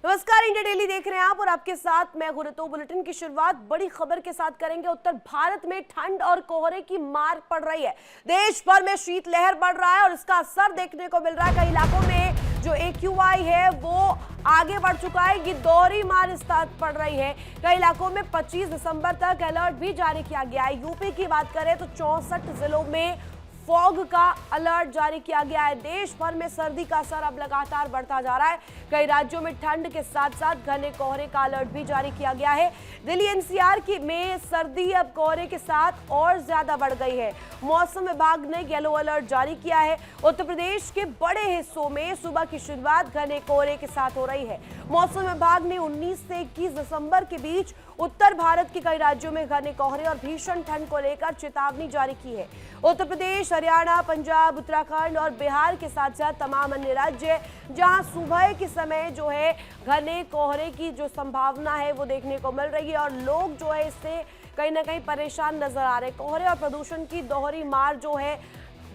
नमस्कार, India daily देख रहे हैं आप और आपके साथ मैं गुरतो। बुलेटिन की शुरुआत बड़ी खबर के साथ करेंगे। उत्तर भारत में ठंड और कोहरे की मार पड़ रही है। देश भर में शीतलहर बढ़ रहा है और इसका असर देखने को मिल रहा है। कई इलाकों में जो AQI है वो आगे बढ़ चुका है। ये दोहरी मार इस तरह पड़ रही है। कई इलाकों में 25 दिसंबर तक अलर्ट भी जारी किया गया है। यूपी की बात करें तो 64 जिलों में फॉग का अलर्ट जारी किया गया है। देश भर में सर्दी का असर अब लगातार बढ़ता जा रहा है। कई राज्यों में ठंड के साथ साथ घने कोहरे का अलर्ट भी जारी किया गया है। दिल्ली NCR की में सर्दी अब कोहरे के साथ और ज्यादा बढ़ गई है। मौसम विभाग ने येलो अलर्ट जारी किया है। उत्तर प्रदेश के बड़े हिस्सों में सुबह की शुरुआत घने कोहरे के साथ हो रही है। मौसम विभाग ने 19 से 21 दिसंबर के बीच उत्तर भारत के कई राज्यों में घने कोहरे और भीषण ठंड को लेकर चेतावनी जारी की है। उत्तर प्रदेश, हरियाणा, पंजाब, उत्तराखंड और बिहार के साथ साथ तमाम अन्य राज्य जहां सुबह के समय जो है घने कोहरे की जो संभावना है वो देखने को मिल रही है और लोग जो है इससे कहीं ना कहीं परेशान नजर आ रहे हैं। कोहरे और प्रदूषण की दोहरी मार जो है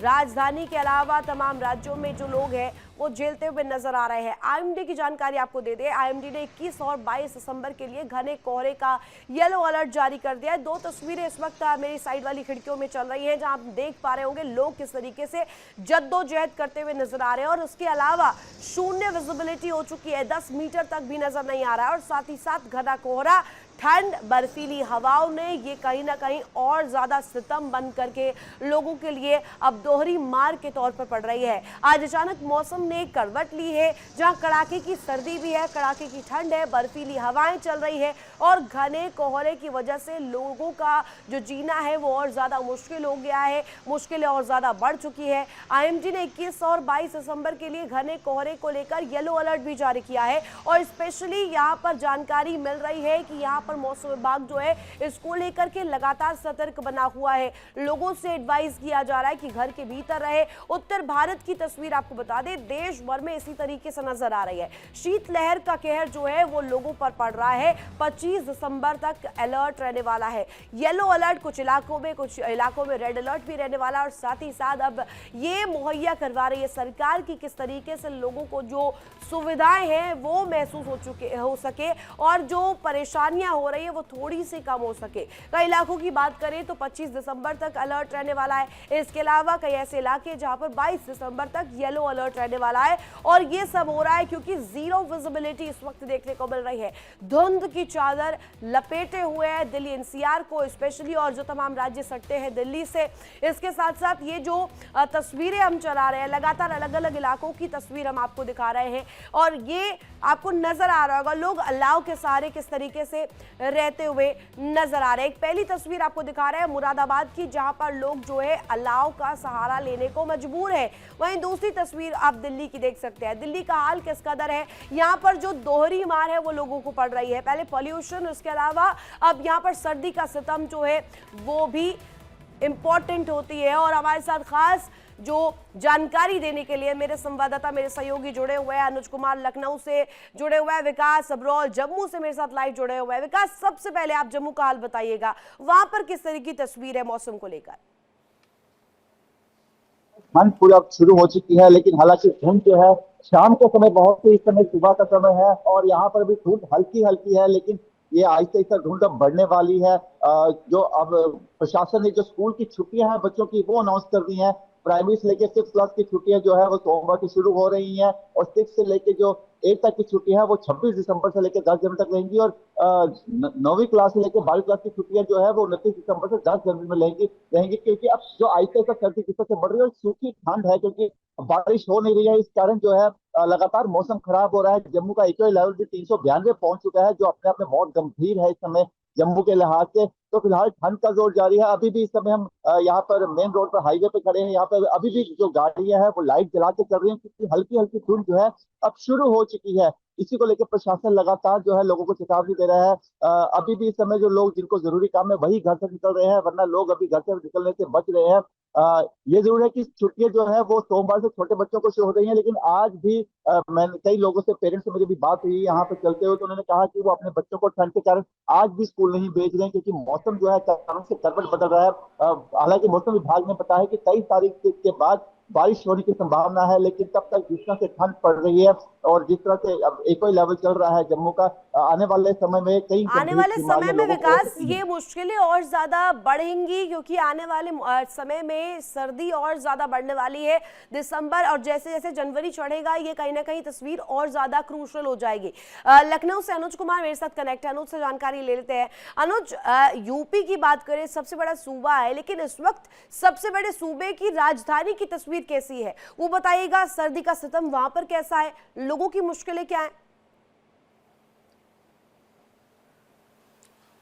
राजधानी के अलावा तमाम राज्यों में जो लोग हैं वो झेलते हुए नजर आ रहे हैं। IMD की जानकारी आपको दे दें। IMD ने 21 और 22 दिसंबर के लिए घने कोहरे का येलो अलर्ट जारी कर दिया है। दो तस्वीरें इस वक्त मेरी साइड वाली खिड़कियों में चल रही हैं जहां आप देख पा रहे होंगे लोग किस तरीके से जद्दोजहद करते हुए नजर आ रहे हैं और उसके अलावा शून्य विजिबिलिटी हो चुकी है। 10 मीटर तक भी नजर नहीं आ रहा है और साथ ही साथ घना कोहरा, ठंड, बर्फीली हवाओं ने ये कहीं ना कहीं और ज्यादा सितम बन करके लोगों के लिए अब दोहरी मार के तौर पर पड़ रही है। आज अचानक मौसम ने करवट ली है जहां कड़ाके की सर्दी भी है, कड़ाके की ठंड है, बर्फीली हवाएं चल रही है और घने कोहरे की वजह से लोगों का जो जीना है वो और ज्यादा मुश्किल हो गया है। मुश्किलें और ज्यादा बढ़ चुकी है। IMD ने 21 और 22 दिसंबर के लिए घने कोहरे को लेकर येलो अलर्ट भी जारी किया है और स्पेशली यहाँ पर जानकारी मिल रही है कि यहाँ पर मौसम विभाग जो है इसको लेकर के लगातार सतर्क बना हुआ है। लोगों से एडवाइस किया जा रहा है कि घर के भीतर रहे। उत्तर भारत की तस्वीर आपको बता दें, देश भर में इसी तरीके से नजर आ रही है। शीतलहर का कहर जो है वो लोगों पर पड़ रहा है। 25 दिसंबर तक अलर्ट रहने वाला है। येलो अलर्ट कुछ इलाकों में रेड अलर्ट भी रहने वाला है और साथ ही साथ अब ये मुहैया करवा रही है सरकार की किस तरीके से लोगों को जो सुविधाएं हैं वो महसूस हो सके और जो परेशानियां हो रही है वो थोड़ी सी कम हो सके। कई इलाकों की बात करें तो 25 दिसंबर तक अलर्ट रहने वाला है। इसके अलावा कई ऐसे इलाके जहां पर 22 दिसंबर तक येलो अलर्ट रहने वाला है और ये सब हो रहा है क्योंकि जीरो विजिबिलिटी इस वक्त देखने को मिल रही है। धुंध की चादर लपेटे हुए है दिल्ली NCR को स्पेशली और जो तमाम राज्य सटते हैं दिल्ली से। इसके साथ साथ ये जो तस्वीरें हम चला रहे हैं, लगातार अलग अलग इलाकों की तस्वीर हम आपको दिखा रहे हैं और ये आपको नजर आ रहा होगा लोग अल्लाह के सहारे किस तरीके से रहते हुए नजर आ रहे हैं। एक पहली तस्वीर आपको दिखा रहे हैं मुरादाबाद की जहां पर लोग जो है अल्लाह का सहारा लेने को मजबूर है। वहीं दूसरी तस्वीर आप दिल्ली की देख सकते हैं। दिल्ली का हाल किस कदर है, यहाँ पर जो दोहरी मार है वो लोगों को पड़ रही है। पहले पॉल्यूशन, उसके अलावा अब यहाँ पर सर्दी का सितम जो है वो भी इंपॉर्टेंट होती है और हमारे साथ खास जो जानकारी देने के लिए मेरे संवाददाता, मेरे सहयोगी जुड़े हुए हैं। अनुज कुमार लखनऊ से जुड़े हुए हैं, विकास अब्रोल जम्मू से मेरे साथ लाइव जुड़े हुए हैं। विकास, सबसे पहले आप जम्मू का हाल बताइएगा, वहां पर किस तरह की तस्वीर है मौसम को लेकर? ठंड पूरी अब शुरू हो चुकी है, लेकिन हालांकि धुंध जो है शाम के समय बहुत ही, इस समय सुबह का समय है और यहाँ पर भी धुंध हल्की हल्की है, लेकिन ये आहिस्ते आहिस्ते धुंध अब बढ़ने वाली है। जो अब प्रशासन ने जो स्कूल की छुट्टियां हैं बच्चों की वो अनाउंस कर दी हैं। प्राइमरी से लेकर 6 क्लास की छुट्टियां जो है वो सोमवार से शुरू हो रही हैं और 6 से लेकर जो 8 तक की छुट्टियां हैं वो 26 दिसंबर से लेकर 10 जनवरी तक रहेंगी और 9वीं क्लास से लेकर 12वीं क्लास की छुट्टियां जो है वो 29 दिसंबर से 10 जनवरी में रहेंगी क्योंकि अब जो आहिस्ते आहिस्ते सर्दी किस तरह से बढ़ रही है और सूखी ठंड है क्योंकि बारिश हो नहीं रही है। इस कारण जो है लगातार मौसम खराब हो रहा है। जम्मू का AQI लेवल भी 392 पहुंच चुका है जो अपने आप में बहुत गंभीर है इस समय जम्मू के लिहाज से। तो फिलहाल ठंड का जोर जारी है। अभी भी इस समय हम यहाँ पर मेन रोड पर, हाईवे पे खड़े हैं। यहाँ पर अभी भी जो गाड़ियां हैं वो लाइट जला के चल रही हैं क्योंकि हल्की हल्की धुंध जो है अब शुरू हो चुकी है। इसी को लेकर प्रशासन लगातार जो है लोगों को चेतावनी दे रहा है। अभी भी इस समय जो लोग जिनको जरूरी काम है वही घर से निकल रहे हैं, वरना लोग अभी घर से निकलने से बच रहे हैं। ये जरूर है कि छुट्टियां जो है वो सोमवार से छोटे बच्चों को शुरू हो रही हैं, लेकिन आज भी मैंने कई लोगों से, पेरेंट्स से मेरी भी बात हुई यहाँ पे चलते हुए, तो उन्होंने कहा कि वो अपने बच्चों को ठंड के कारण आज भी स्कूल नहीं भेज रहे हैं क्योंकि मौसम जो है अचानक से करवट बदल रहा है। हालांकि मौसम विभाग ने बताया कि 23 तारीख के बाद बारिश होने की संभावना है, लेकिन तब तक जिस तरह से ठंड पड़ रही है और जिस तरह से अब एक ही लेवल चल रहा है जम्मू का, आने वाले समय में कई आने गंभीर वाले समय बीमारियां में लोगों को हो विकास सकती ये हैं। मुश्किलें और ज्यादा बढ़ेंगी, क्योंकि आने वाले समय में सर्दी और ज्यादा बढ़ने वाली है। दिसंबर और जैसे जैसे जनवरी चढ़ेगा ये कहीं ना कहीं तस्वीर और ज्यादा क्रूशल हो जाएगी। लखनऊ से अनुज कुमार मेरे साथ कनेक्ट है, अनुज से जानकारी ले लेते हैं। अनुज, यूपी की बात करें, सबसे बड़ा सूबा है, लेकिन इस वक्त सबसे बड़े सूबे की राजधानी की तस्वीर कैसी है वो बताइएगा। सर्दी का सितम वहां पर कैसा है, लोगों की मुश्किलें क्या है?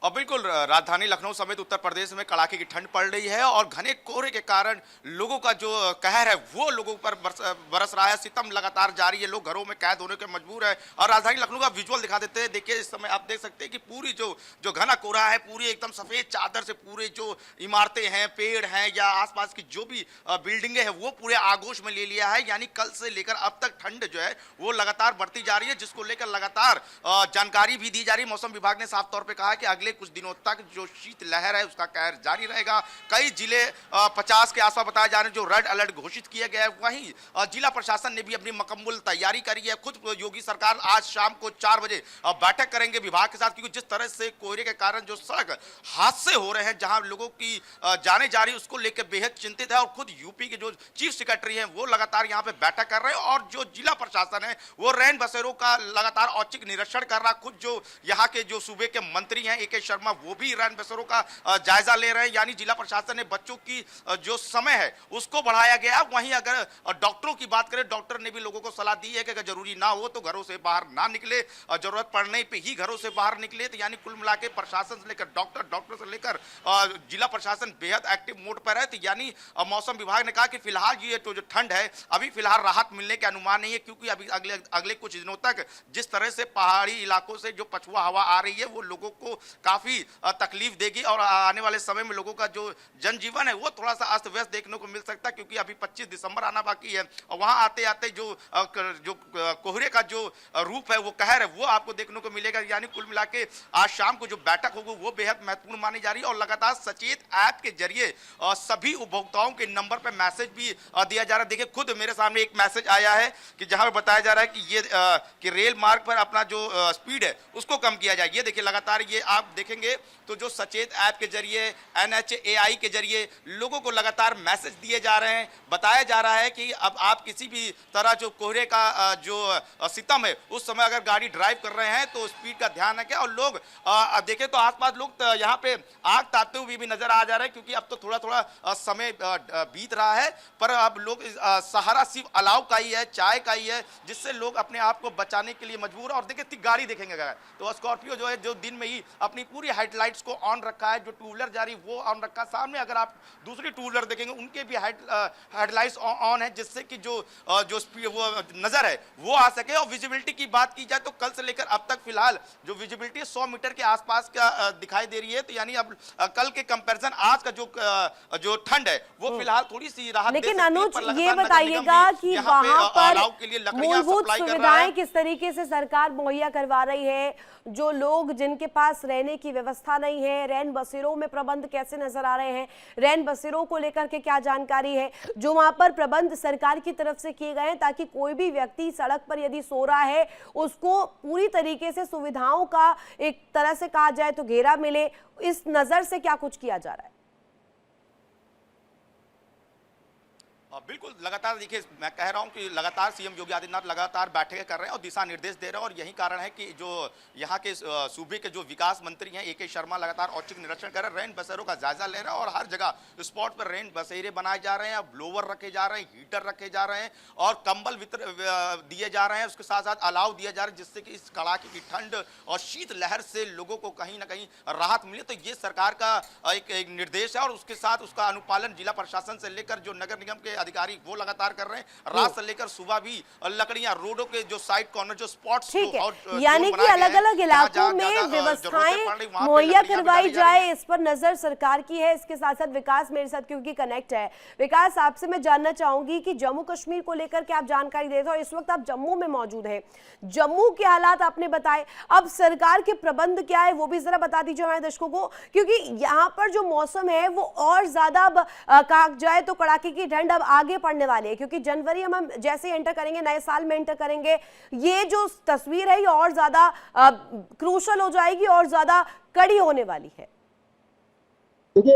और बिल्कुल राजधानी लखनऊ समेत उत्तर प्रदेश में कड़ाके की ठंड पड़ रही है और घने कोहरे के कारण लोगों का जो कहर है वो लोगों पर बरस रहा है। सितम लगातार जारी है, लोग घरों में कैद होने के मजबूर है। और राजधानी लखनऊ का विजुअल दिखा देते हैं। देखिए इस समय आप देख सकते हैं कि पूरी जो घना कोहरा है, पूरी एकदम सफेद चादर से पूरे जो इमारतें हैं, पेड़ हैं या आसपास की जो भी बिल्डिंगें हैं वो पूरे आगोश में ले लिया है। यानी कल से लेकर अब तक ठंड जो है वो लगातार बढ़ती जा रही है, जिसको लेकर लगातार जानकारी भी दी जा रही है। मौसम विभाग ने साफ तौर पर कहा कि अगले कुछ दिनों तक जो शीत लहर है उसका कहर जारी रहेगा। कई जिले 50 के आसपास बताए जा रहे हैं जो रेड अलर्ट घोषित किया गया है। वहीं जिला प्रशासन ने भी अपनी मुकम्मल तैयारी करी है। खुद योगी सरकार आज शाम को 4 बजे बैठक करेंगे विभाग के साथ, क्योंकि जिस तरह से कोहरे के कारण जो सड़क हादसे हो रहे हैं, जहां लोगों की जाने जा रही उसको लेकर बेहद चिंतित है। और खुद यूपी के जो चीफ सेक्रेटरी हैं वो लगातार यहां पे बैठक कर रहे हैं और जो जिला प्रशासन है वो रैन बसेरों का लगातार औचक निरीक्षण कर रहा है। खुद जो यहाँ के जो सूबे के मंत्री हैं AK शर्मा वो भी रैन बसेरों का जायजा ले रहे हैं। यानी जिला प्रशासन ने बच्चों की जो समय है उसको बढ़ाया गया। वहीं अगर डॉक्टरों की बात करें, डॉक्टर ने भी लोगों को सलाह दी है कि अगर जरूरी ना हो तो घरों से बाहर ना निकले, जरूरत पड़ने पे ही घरों से बाहर निकले। तो यानी कुल मिला के प्रशासन से लेकर डॉक्टर से लेकर जिला प्रशासन बेहद एक्टिव मोड पर है। तो यानी मौसम विभाग ने कहा कि फिलहाल ये तो जो ठंड है अभी फिलहाल राहत मिलने के अनुमान नहीं है, क्योंकि अभी अगले कुछ दिनों तक जिस तरह से पहाड़ी इलाकों से जो पछुआ हवा आ रही है वो लोगों को काफी तकलीफ देगी और आने वाले समय में लोगों का जो जनजीवन है वो थोड़ा सा अस्त व्यस्त देखने को मिल सकता है, क्योंकि अभी 25 दिसंबर आना बाकी है और वहां आते आते जो कोहरे का जो रूप है वो कहर है वो आपको देखने को मिलेगा। यानी कुल मिला के आज शाम को जो बैठक होगी वो बेहद महत्वपूर्ण मानी जा रही है और लगातार सचेत ऐप के जरिए सभी उपभोक्ताओं के नंबर पर मैसेज भी दिया जा रहा है। देखिए खुद मेरे सामने एक मैसेज आया है कि जहां पर बताया जा रहा है कि ये कि रेल मार्ग पर अपना जो स्पीड है उसको कम किया जाए। ये देखिए लगातार ये आप देखेंगे तो जो सचेत ऐप के जरिए NHAI के जरिए लोगों को लगातार मैसेज दिए जा रहे हैं। बताया जा रहा है कि अब आप किसी भी तरह जो कोहरे का जो सितम है उस समय अगर गाड़ी ड्राइव कर रहे हैं तो स्पीड का ध्यान रखें। और लोग देखें तो आसपास लोग यहाँ पे आग तापते हुए भी नजर आ जा रहे हैं, क्योंकि अब तो थोड़ा थोड़ा समय बीत रहा है, पर अब लोग सहारा सिर्फ अलाव का ही है, चाय का ही है, जिससे लोग अपने आप को बचाने के लिए मजबूर। और देखिए गाड़ी देखेंगे तो स्कॉर्पियो जो है जो दिन में ही अपनी पूरी हेडलाइट्स को ऑन रखा है, जो टू व्हीलर जा रही वो ऑन रखा है। सामने अगर आप दूसरी टू व्हीलर देखेंगे उनके भी हेडलाइट्स ऑन है, जिससे कि जो वो नजर है वो आ सके। और विजिबिलिटी की बात की जाए तो कल से लेकर अब तक फिलहाल जो विजिबिलिटी 100 मीटर के आसपास का दिखाई दे रही है। तो यानी अब कल के कंपैरिजन आज का जो ठंड है वो फिलहाल थोड़ी सी राहत दे सकती है। लेकिन अनुज ये बताइएगा कि वहां पर मूलभूत सुविधाएं किस तरीके से सरकार मुहैया करवा रही है? जो लोग जिनके पास रहने की व्यवस्था नहीं है, रैन बसेरों में प्रबंध कैसे नजर आ रहे हैं? रैन बसेरों को लेकर के क्या जानकारी है जो वहां पर प्रबंध सरकार की तरफ से किए गए हैं, ताकि कोई भी व्यक्ति सड़क पर यदि सो रहा है उसको पूरी तरीके से सुविधाओं का एक तरह से कहा जाए तो घेरा मिले? इस नजर से क्या कुछ किया जा रहा है? बिल्कुल लगातार देखिए मैं कह रहा हूं कि लगातार सीएम योगी आदित्यनाथ लगातार बैठकें कर रहे हैं और दिशा निर्देश दे रहे हैं। और यही कारण है कि जो यहाँ के सूबे के जो विकास मंत्री हैं AK शर्मा लगातार औचक निरीक्षण कर रहे हैं, रैन बसेरों का जायजा ले रहे हैं और हर जगह स्पॉट पर रैन बसेरे बनाए जा रहे हैं, ब्लोवर रखे जा रहे हैं, हीटर रखे जा रहे हैं और कंबल दिए जा रहे हैं। उसके साथ साथ अलाव दिया जा रहा है, जिससे कि इस कड़ाके की ठंड और शीत लहर से लोगों को कहीं ना कहीं राहत मिले। तो ये सरकार का एक निर्देश है और उसके साथ उसका अनुपालन जिला प्रशासन से लेकर जो नगर निगम के अधिकारी वो लगातार कर रहे हैं। रात से लेकर सुबह भी लकड़ियां रोडों के जो साइड कॉर्नर जो स्पॉट्स ठीक है, यानी कि अलग अलग इलाकों में व्यवस्थाएं मुहैया करवाई जाए, इस पर नजर सरकार की है। इसके साथ साथ विकास मेरे साथ क्योंकि कनेक्ट है। विकास, आपसे मैं जानना चाहूंगी कि जम्मू कश्मीर को लेकर के आप जानकारी दे रहे हो, इस वक्त आप जम्मू में मौजूद हैं, जम्मू के हालात आपने बताए, अब सरकार के प्रबंध क्या है वो भी जरा बता दीजिए हमारे दर्शकों को, क्योंकि यहाँ पर जो मौसम है वो और ज्यादा कहा जाए तो कड़ाके की ठंड अब आगे पड़ने वाली है, क्योंकि जनवरी हम जैसे ही एंटर करेंगे, नए साल में एंटर करेंगे, ये जो तस्वीर है ये और ज्यादा क्रूशल हो जाएगी और ज्यादा कड़ी होने वाली है। देखिए,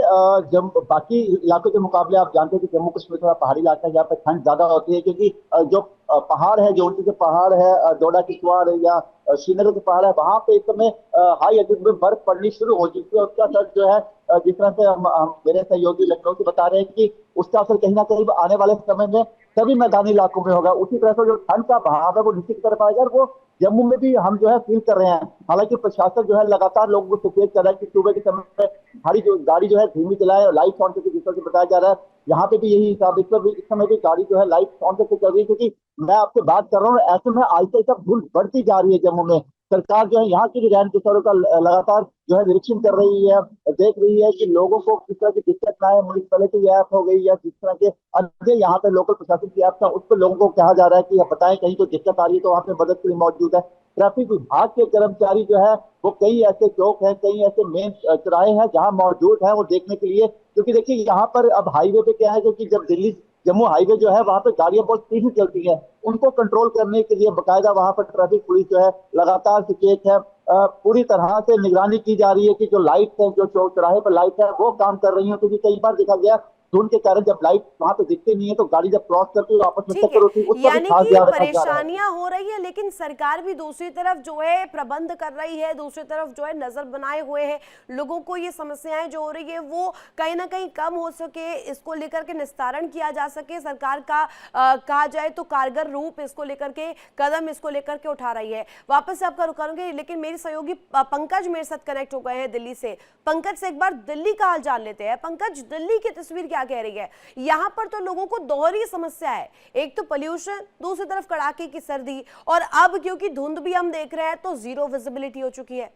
जब बाकी इलाकों के मुकाबले आप जानते हैं कि जम्मू कश्मीर थोड़ा पहाड़ी इलाका है, जहाँ पे ठंड ज्यादा होती है, क्योंकि जो पहाड़ है, जो ऊंचे के पहाड़ है, डोडा किश्तवाड़ या श्रीनगर के पहाड़ है, वहां पे इस समय हाई एल्टीट्यूड में बर्फ पड़नी शुरू हो चुकी है। उसका असर जो है, जिस तरह से हम मेरे सहयोगी लखनऊ से बता रहे हैं कि उसका असर कहीं ना कहीं आने वाले समय में सभी मैदानी इलाकों में होगा। उसी तरह से जो ठंड का बहाव है वो नीचे की तरफ आएगा, और वो जम्मू में भी हम जो है फील कर रहे हैं। हालांकि प्रशासन जो है लगातार लोगों को सचेत कर रहा है कि सुबह के समय में हमारी जो गाड़ी जो है धीमी चलाए और लाइट ऑन करके, जिस तरह से बताया जा रहा है यहाँ पे भी यही हिसाब, इस समय भी गाड़ी जो है लाइट ऑन करके चल रही है। क्योंकि मैं आपसे बात कर रहा हूँ, ऐसे में आहिस्ता आहिस्ता धूल बढ़ती जा रही है जम्मू में। सरकार जो है यहाँ की भी रैन बसेरों का लगातार जो है निरीक्षण कर रही है, देख रही है कि लोगों को किस तरह की दिक्कत ना है। म्युनिसिपैलिटी ऐप हो गई या जिस तरह के अन्य यहाँ पे लोकल प्रशासन की ऐप था, उस पर लोगों को कहा जा रहा है कि बताएं कहीं कोई दिक्कत आ रही है तो वहाँ पे मदद के लिए मौजूद है। ट्रैफिक विभाग के कर्मचारी जो है वो कई ऐसे चौक हैं, कई ऐसे मेन चौराहे हैं जहां मौजूद है वो देखने के लिए। क्योंकि देखिए यहाँ पर अब हाईवे पे क्या है, क्योंकि जब दिल्ली जम्मू हाईवे जो है वहां पे गाड़ियां बहुत तेजी चलती हैं, उनको कंट्रोल करने के लिए बकायदा वहां पर ट्रैफिक पुलिस जो है लगातार सचेत है। पूरी तरह से निगरानी की जा रही है कि जो लाइट है, जो चौराहे पर लाइट है वो काम कर रही है। क्योंकि कई बार देखा गया धुंध के कारण जब लाइट वहां पे दिखते नहीं है तो गाड़ी जब क्रॉस करती है आपस में टक्कर होती है, उस पर भी यानी खास कि ध्यान रखा जा रहा है। परेशानियां हो रही है, लेकिन सरकार भी दूसरी तरफ जो है प्रबंध कर रही है, दूसरी तरफ जो है नजर बनाए हुए है। लोगों को ये समस्याएं जो हो रही है वो कहीं ना कहीं कम हो सके, इसको लेकर के निस्तारण किया जा सके। सरकार का कहा जाए तो कारगर रूप इसको लेकर के, कदम इसको लेकर के उठा रही है। वापस से आपका रुक करूंगी, लेकिन मेरी सहयोगी पंकज मेरे साथ कनेक्ट हो गए हैं दिल्ली से। पंकज से एक बार दिल्ली का हाल जान लेते हैं। पंकज, दिल्ली की तस्वीर क्या कह रही है? यहां पर तो लोगों को दोहरी समस्या है, एक तो पोल्यूशन, दूसरी तरफ कड़ाके की सर्दी, और अब क्योंकि धुंध भी हम देख रहे हैं तो जीरो विजिबिलिटी हो चुकी है।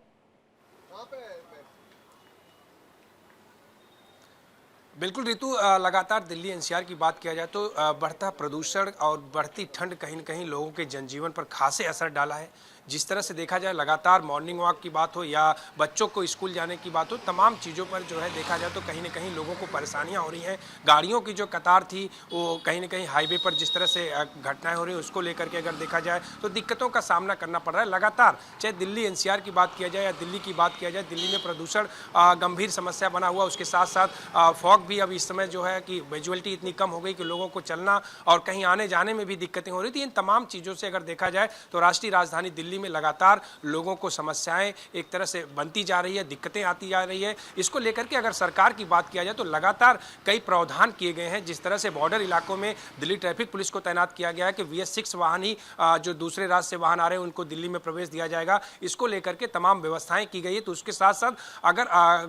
बिल्कुल ऋतु, लगातार दिल्ली एनसीआर की बात किया जाए तो बढ़ता प्रदूषण और बढ़ती ठंड कहीं न कहीं लोगों के जनजीवन पर खासे असर डाला है। जिस तरह से देखा जाए, लगातार मॉर्निंग वॉक की बात हो या बच्चों को स्कूल जाने की बात हो, तमाम चीज़ों पर जो है देखा जाए तो कहीं न कहीं लोगों को परेशानियां हो रही हैं। गाड़ियों की जो कतार थी वो कहीं न कहीं हाईवे पर जिस तरह से घटनाएं हो रही हैं उसको लेकर के अगर देखा जाए तो दिक्कतों का सामना करना पड़ रहा है लगातार। चाहे दिल्ली एनसीआर की बात किया जाए या दिल्ली की बात किया जाए, दिल्ली में प्रदूषण गंभीर समस्या बना हुआ। उसके साथ साथ फॉग भी अब इस समय जो है कि विजुअलिटी इतनी कम हो गई कि लोगों को चलना और कहीं आने जाने में भी दिक्कतें हो रही थी। इन तमाम चीज़ों से अगर देखा जाए तो राष्ट्रीय राजधानी दिल्ली में लगातार लोगों को समस्याएं एक तरह से बनती जा रही है, दिक्कतें आती जा रही है। इसको लेकर के अगर सरकार की बात किया जाए तो लगातार कई प्रावधान किए गए हैं। जिस तरह से बॉर्डर इलाकों में दिल्ली ट्रैफिक पुलिस को तैनात किया गया है कि VS6 वाहन ही जो दूसरे राज्य से वाहन आ रहे हैं उनको दिल्ली में प्रवेश दिया जाएगा। इसको लेकर के तमाम व्यवस्थाएं की गई है। तो उसके साथ साथ अगर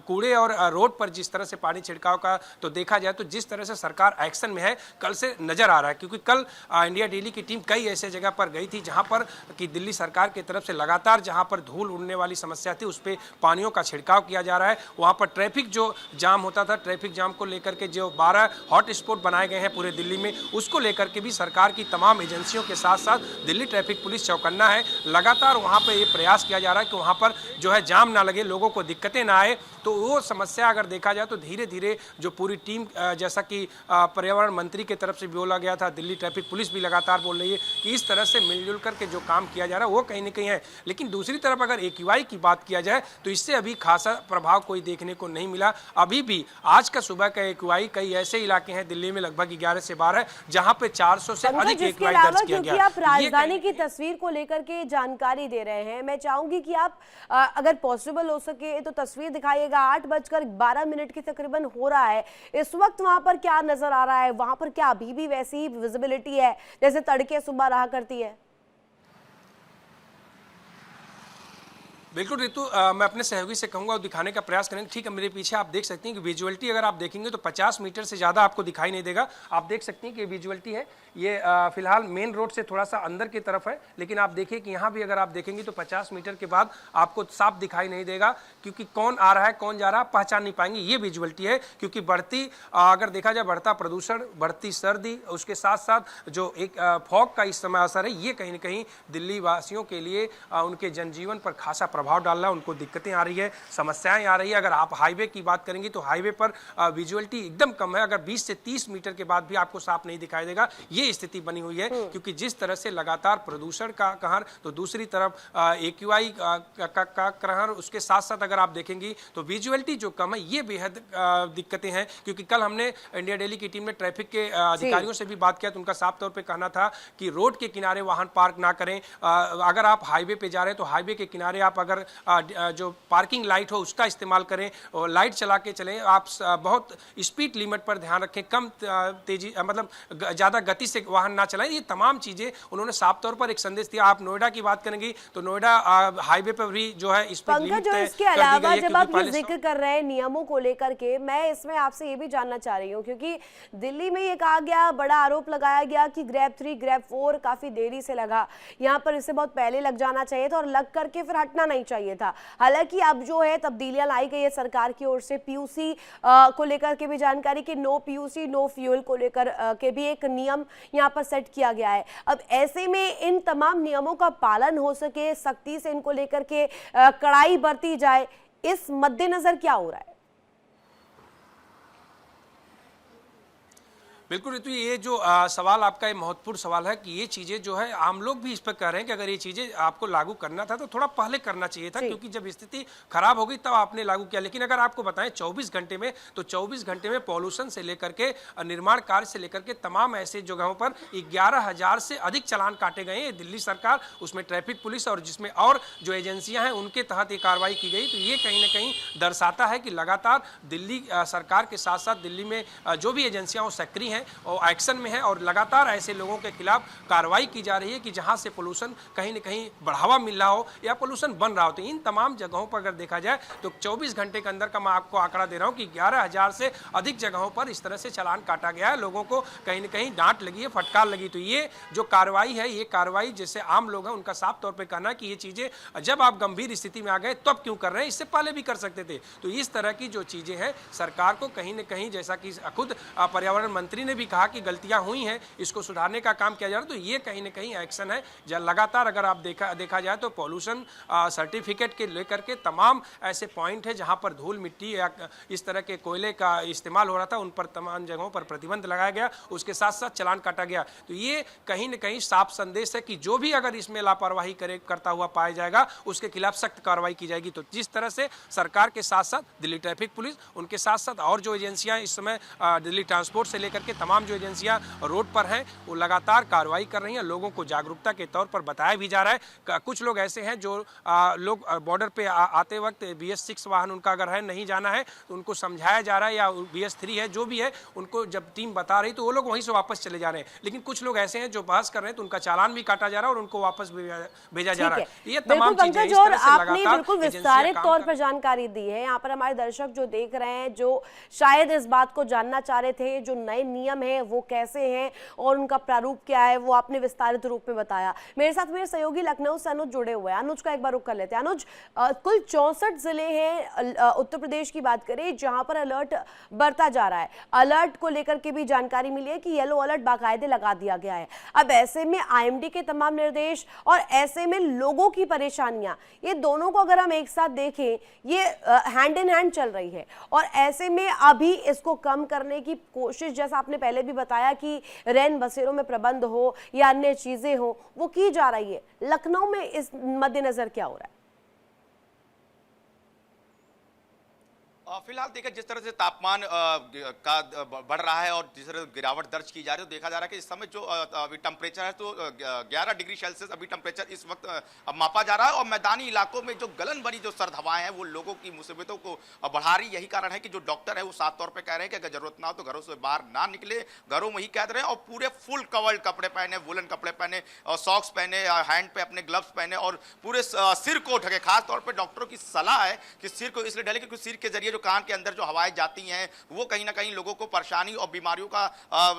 कूड़े और रोड पर जिस तरह से पानी छिड़काव का तो देखा जाए तो जिस तरह से सरकार एक्शन में है कल से नजर आ रहा है। क्योंकि कल इंडिया डेली की टीम कई ऐसे जगह पर गई थी जहां पर कि दिल्ली सरकार की तरफ से लगातार जहां पर धूल उड़ने वाली समस्या थी उस पर पानियों का छिड़काव किया जा रहा है। वहां पर ट्रैफिक जो जाम होता था, ट्रैफिक जाम को लेकर के जो 12 हॉट स्पॉट बनाए गए हैं पूरे दिल्ली में, उसको लेकर के भी सरकार की तमाम एजेंसियों के साथ साथ दिल्ली ट्रैफिक पुलिस चौकन्ना है। लगातार वहां पर यह प्रयास किया जा रहा है कि वहां पर जो है जाम ना लगे, लोगों को दिक्कतें ना आए। तो वो समस्या अगर देखा जाए तो धीरे धीरे जो पूरी टीम, जैसा कि पर्यावरण मंत्री की तरफ से बोला गया था, दिल्ली ट्रैफिक पुलिस भी लगातार बोल रही है कि इस तरह से मिलजुल करके जो काम किया जा रहा है वो कहीं ना कहीं है। लेकिन दूसरी तरफ अगर AQI की बात किया जाए तो इससे अभी खासा प्रभाव कोई देखने को नहीं मिला। अभी भी आज का सुबह का AQI कई ऐसे इलाके हैं दिल्ली में लगभग 11 से 12 जहां पे 400 से अधिक AQI दर्ज किया गया। आप राजधानी की तस्वीर को लेकर के जानकारी दे रहे हैं, मैं चाहूंगी कि आप अगर पॉसिबल हो सके तो तस्वीर दिखाइएगा। 8:12 की तकरीबन हो रहा है इस वक्त। वहां पर क्या नजर आ रहा है? वहां पर क्या अभी भी वैसी ही विजिबिलिटी है जैसे तड़के सुबह रहा करती है? बिल्कुल ऋतु, मैं अपने सहयोगी से कहूंगा और दिखाने का प्रयास करेंगे। ठीक है, मेरे पीछे आप देख सकते हैं कि विजुअलिटी अगर आप देखेंगे तो 50 मीटर से ज़्यादा आपको दिखाई नहीं देगा। आप देख सकते हैं कि विजुअलिटी है ये फिलहाल मेन रोड से थोड़ा सा अंदर की तरफ है, लेकिन आप देखिए कि यहाँ भी अगर आप देखेंगे तो 50 मीटर के बाद आपको साफ दिखाई नहीं देगा, क्योंकि कौन आ रहा है कौन जा रहा है पहचान नहीं पाएंगे। ये विजुअलिटी है क्योंकि बढ़ती अगर देखा जाए बढ़ता प्रदूषण, बढ़ती सर्दी, उसके साथ साथ जो एक फॉग का इस समय असर है, ये कहीं ना कहीं दिल्ली वासियों के लिए उनके जनजीवन पर खासा प्रभाव डाल रहा है, उनको दिक्कतें आ रही है, समस्याएं आ रही है। अगर आप हाईवे की बात करेंगे तो हाईवे पर विजुअलिटी एकदम कम है, अगर 20 से 30 मीटर के बाद भी आपको साफ नहीं दिखाई देगा, ये स्थिति बनी हुई है। क्योंकि जिस तरह से लगातार प्रदूषण का कहर, तो दूसरी तरफ AQI का कहर, उसके साथ साथ अगर आप देखेंगे तो विजुअलिटी जो कम है, ये बेहद दिक्कतें हैं। क्योंकि कल हमने इंडिया डेली की टीम ने ट्रैफिक के अधिकारियों से भी बात किया तो उनका साफ तौर पे कहना था कि रोड के किनारे वाहन पार्क ना करें। अगर आप हाईवे पे जा रहे हैं तो हाईवे के किनारे आप अगर जो पार्किंग लाइट हो उसका इस्तेमाल करें और लाइट चला के चलें। आप बहुत स्पीड लिमिट पर ध्यान रखें, कम तेजी मतलब ज़्यादा गति से वाहन ना चलाएं। ये तमाम चीज़ें उन्होंने साफ तौर पर एक संदेश दिया। आप नोएडा की बात करेंगे तो नोएडा हाईवे पर भी जो है स्पीड लिमिट जो इसके अलावा जब आप ये जिक्र कर रहे हैं नियमों को लेकर के, मैं इसमें आपसे ये भी जानना चाह रही हूँ क्योंकि दिल्ली में ये कहा गया, बड़ा आरोप लगाया गया कि ग्रैब 3 ग्रैब 4 काफी देरी से लगा, यहाँ पर इसे बहुत पहले लग जाना चाहिए था और लग करके फिर हटना नहीं चाहिए था। हालांकि अब जो है तब्दीलियां लाई गई है सरकार की ओर से, PUC को लेकर के भी जानकारी कि नो PUC नो फ्यूल को लेकर के भी एक नियम यहाँ पर सेट किया गया है। अब ऐसे में इन तमाम नियमों का पालन हो सके, सख्ती से इनको लेकर के कड़ाई बरती जाए, इस मद्देनजर क्या हो रहा है? बिल्कुल ऋतु, ये जो सवाल आपका ये महत्वपूर्ण सवाल है कि ये चीज़ें जो है आम लोग भी इस पर कह रहे हैं कि अगर ये चीज़ें आपको लागू करना था तो थोड़ा पहले करना चाहिए था, क्योंकि जब स्थिति खराब हो गई तब आपने लागू किया। लेकिन अगर आपको बताएं 24 घंटे में, तो 24 घंटे में पॉल्यूशन से लेकर के निर्माण कार्य से लेकर के तमाम ऐसे जगहों पर 11,000 से अधिक चालान काटे गए हैं। दिल्ली सरकार, उसमें ट्रैफिक पुलिस और जिसमें और जो एजेंसियां हैं उनके तहत ये कार्रवाई की गई। तो ये कहीं ना कहीं दर्शाता है कि लगातार दिल्ली सरकार के साथ साथ दिल्ली में जो भी एजेंसियां सक्रिय हैं और एक्शन में है और लगातार ऐसे लोगों के खिलाफ कार्रवाई की जा रही है कि जहां से पोल्यूशन कहीं न कहीं बढ़ावा मिल रहा हो या पोल्यूशन बन रहा हो। तो इन तमाम जगहों पर अगर देखा जाए तो 24 घंटे के अंदर का मैं आपको आंकड़ा दे रहा हूं कि 11,000 से अधिक जगहों पर इस तरह से चालान काटा गया है, लोगों को कहीं न कहीं डांट लगी है, फटकार लगी। तो ये जो कार्रवाई है, ये कार्रवाई जैसे आम लोग हैं उनका साफ तौर पर कहना है कि ये चीजें जब आप गंभीर स्थिति में आ गए तब क्यों कर रहे हैं, इससे पहले भी कर सकते थे। तो इस तरह की जो चीजें हैं सरकार को कहीं न कहीं, जैसा कि खुद पर्यावरण मंत्री ने भी कहा कि गलतियां हुई हैं, इसको सुधारने का काम किया जा रहा है। तो ये कहीं न कहीं एक्शन है। लगातार अगर आप देखा जाए तो पॉल्यूशन सर्टिफिकेट के लेकर के तमाम ऐसे पॉइंट है जहां पर धूल मिट्टी या इस तरह के कोयले का इस्तेमाल हो रहा था, उन पर तमाम जगहों पर प्रतिबंध लगाया गया, उसके साथ साथ चालान काटा गया। तो ये कहीं न कहीं साफ संदेश है कि जो भी अगर इसमें लापरवाही करता हुआ पाया जाएगा उसके खिलाफ सख्त कार्रवाई की जाएगी। तो जिस तरह से सरकार के साथ साथ दिल्ली ट्रैफिक पुलिस, उनके साथ साथ और जो एजेंसियां इस समय दिल्ली ट्रांसपोर्ट से लेकर के तमाम जो एजेंसियां रोड पर हैं वो लगातार कार्रवाई कर रही हैं। लोगों को जागरूकता के तौर पर बताया भी जा रहा है। कुछ लोग ऐसे हैं जो लोग बॉर्डर पे आते वक्त BS6 वाहन उनका अगर है नहीं जाना है तो उनको समझाया जा रहा है, या BS3 है जो भी है उनको जब टीम बता रही तो वो लोग वहीं से वापस चले जा रहे हैं। लेकिन कुछ लोग ऐसे हैं जो बहस कर रहे हैं तो उनका चालान भी काटा जा रहा है और उनको वापस भेजा जा रहा है। ये तमाम चीजें इस तरह से लगातार बिल्कुल विस्तारित तौर पर जानकारी दी है। यहाँ पर हमारे दर्शक जो देख रहे हैं, जो शायद इस बात को जानना चाह रहे थे जो नए नियम है वो कैसे हैं और उनका प्रारूप क्या है, वो आपने विस्तारित रूप में बताया। मेरे साथ मेरे सहयोगी लखनऊ से अनुज जुड़े हुए हैं। अनुज का एक बार रुख कर लेते हैं। अनुज, कुल 64 जिले हैं उत्तर प्रदेश की बात करें जहां पर अलर्ट बढ़ता जा रहा है। अलर्ट को लेकर के भी जानकारी मिली है कि येलो अलर्ट बाकायदे लगा दिया गया है। अब ऐसे में IMD के तमाम निर्देश और ऐसे में लोगों की परेशानियां, ये दोनों को अगर हम एक साथ देखें, ये हैंड इन हैंड चल रही है। और ऐसे में अभी इसको कम करने की कोशिश, जैसा आपने पहले भी बताया कि रैन बसेरों में प्रबंध हो या अन्य चीजें हो, वो की जा रही है। लखनऊ में इस मद्देनजर क्या हो रहा है? फिलहाल देखा जिस तरह से तापमान का बढ़ रहा है और जिस तरह गिरावट दर्ज की जा रही है, तो देखा जा रहा है कि इस समय जो अभी टेम्परेचर है तो 11 डिग्री सेल्सियस अभी टेम्परेचर इस वक्त मापा जा रहा है। और मैदानी इलाकों में जो गलन भरी जो सर्द हवाएं हैं वो लोगों की मुसीबतों को बढ़ा रही। यही कारण है कि जो डॉक्टर है वो साफ तौर पर कह रहे हैं कि अगर जरूरत ना हो तो घरों से बाहर ना निकले, घरों में ही कैद रहे और पूरे फुल कवर्ड कपड़े पहने, वुलन कपड़े पहने और सॉक्स पहने, हैंड पे अपने ग्लव्स पहने और पूरे सिर को ढके। खास तौर पर डॉक्टरों की सलाह है कि सिर को इसलिए ढले क्योंकि सिर के जरिए जो कान के अंदर जो हवाएं जाती हैं वो कहीं ना कहीं लोगों को परेशानी और बीमारियों का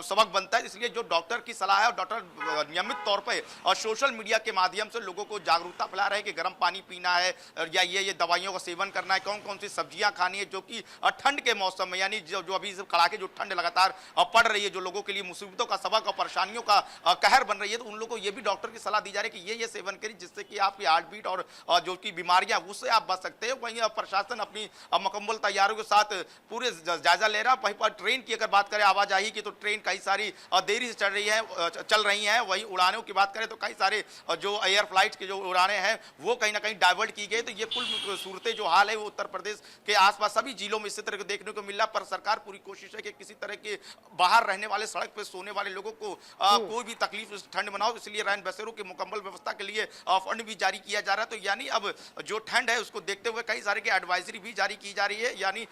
सबक बनता है। इसलिए जो डॉक्टर की सलाह है और डॉक्टर नियमित तौर पर और सोशल मीडिया के माध्यम से लोगों को जागरूकता फैला रहे हैं कि गर्म पानी पीना है या ये दवाइयों का सेवन करना है, कौन कौन सी सब्जियां खानी है, जो कि ठंड के मौसम में यानी जो अभी कड़ाके जो ठंड लगातार पड़ रही है, जो लोगों के लिए मुसीबतों का सबक और परेशानियों का कहर बन रही है, तो उन लोगों को ये भी डॉक्टर की सलाह दी जा रही है कि ये सेवन करिए जिससे कि आपकी हार्ट बीट और जो की बीमारियां उससे आप बच सकते हैं। वहीं प्रशासन अपनी मुकम्मल तैयारियों के साथ पूरे जायजा ले रहा है। वहीं पर ट्रेन की अगर बात करें आवाजाही की, तो ट्रेन कई सारी देरी से चल रही है। वहीं उड़ानों की बात करें तो कई सारे जो एयर फ्लाइट की जो उड़ानें हैं वो कहीं ना कहीं डाइवर्ट की गई। तो ये कुल सूरतें जो हाल है वो उत्तर प्रदेश के आसपास सभी जिलों में इसी तरह को देखने को मिल रहा है। पर सरकार पूरी कोशिश है कि किसी तरह के बाहर रहने वाले, सड़क पर सोने वाले लोगों को कोई भी तकलीफ ठंड में ना हो, इसलिए रैन बसेरों की मुकम्मल व्यवस्था के लिए फंड भी जारी किया जा रहा है। तो यानी अब जो ठंड है उसको देखते हुए कई सारे की एडवाइजरी भी जारी की जा रही है। यानी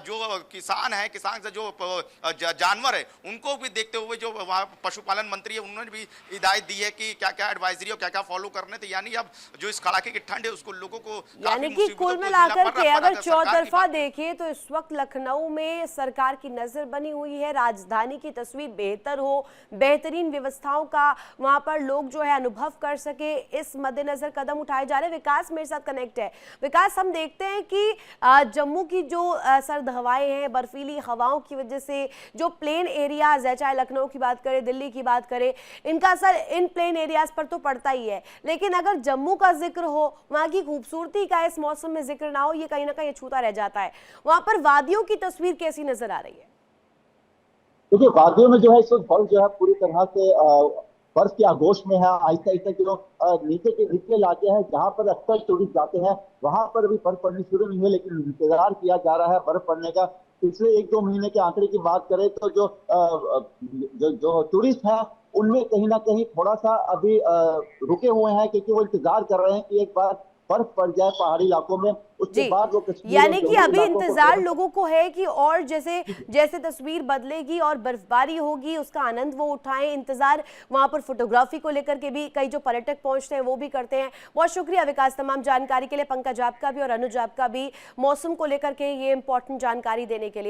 जो किसान है, किसान से जो जानवर है उनको भी देखते हुए जो वहाँ पशुपालन मंत्री है उन्होंने भी हिदायत दी है कि क्या क्या एडवाइजरी और क्या क्या फॉलो करने थे। यानी अब जो इस कड़ाके की ठंड है उसको लोगों को यानी कि कुल मिलाकर के अगर चौतरफा देखें तो इस वक्त लखनऊ में सरकार की नजर बनी हुई है, राजधानी की तस्वीर बेहतर हो, बेहतरीन व्यवस्थाओं का वहां पर लोग जो है अनुभव कर सके, इस मद्देनजर कदम उठाए जा रहे हैं। विकास मेरे साथ कनेक्ट है। विकास, हम देखते हैं कि जम्मू की जो सर्द हवाएं हैं, बर्फीली हवाओं की वजह से जो प्लेन एरियाज है, चाहे लखनऊ की बात करें, दिल्ली की बात करें, इनका असर इन प्लेन एरियाज पर तो पड़ता ही है। लेकिन अगर जम्मू का जिक्र हो, वहां की खूबसूरती का इस मौसम में जिक्र ना हो, ये कहीं ना कहीं छूता रह जाता है। वहां पर वादियों की तस्वीर कैसी नजर आ रही है? देखिए, वादियों में जो है इस वक्त बर्फ जो है पूरी तरह से बर्फ की आगोश में है। आहिस्ता आहिस्ता जो नीचे के निचले इलाके हैं जहां पर अक्सर टूरिस्ट जाते हैं वहां पर अभी बर्फ पड़नी शुरू नहीं हुई, लेकिन इंतजार किया जा रहा है बर्फ पड़ने का। पिछले 1-2 महीने के आंकड़े की बात करें तो जो टूरिस्ट हैं उनमें कहीं ना कहीं थोड़ा सा अभी रुके हुए हैं, क्योंकि वो इंतजार कर रहे हैं कि एक बार बर्फ पड़ जाए पहाड़ी इलाकों में, उसके बाद वो कश्मीर। यानी कि अभी इंतजार लोगों को है कि और जैसे जैसे तस्वीर बदलेगी और बर्फबारी होगी उसका आनंद वो उठाएं। इंतजार वहां पर फोटोग्राफी को लेकर के भी कई जो पर्यटक पहुंचते हैं वो भी करते हैं। बहुत शुक्रिया विकास तमाम जानकारी के लिए, पंकज आपका भी और अनुज आपका भी, मौसम को लेकर के ये इंपॉर्टेंट जानकारी देने के लिए।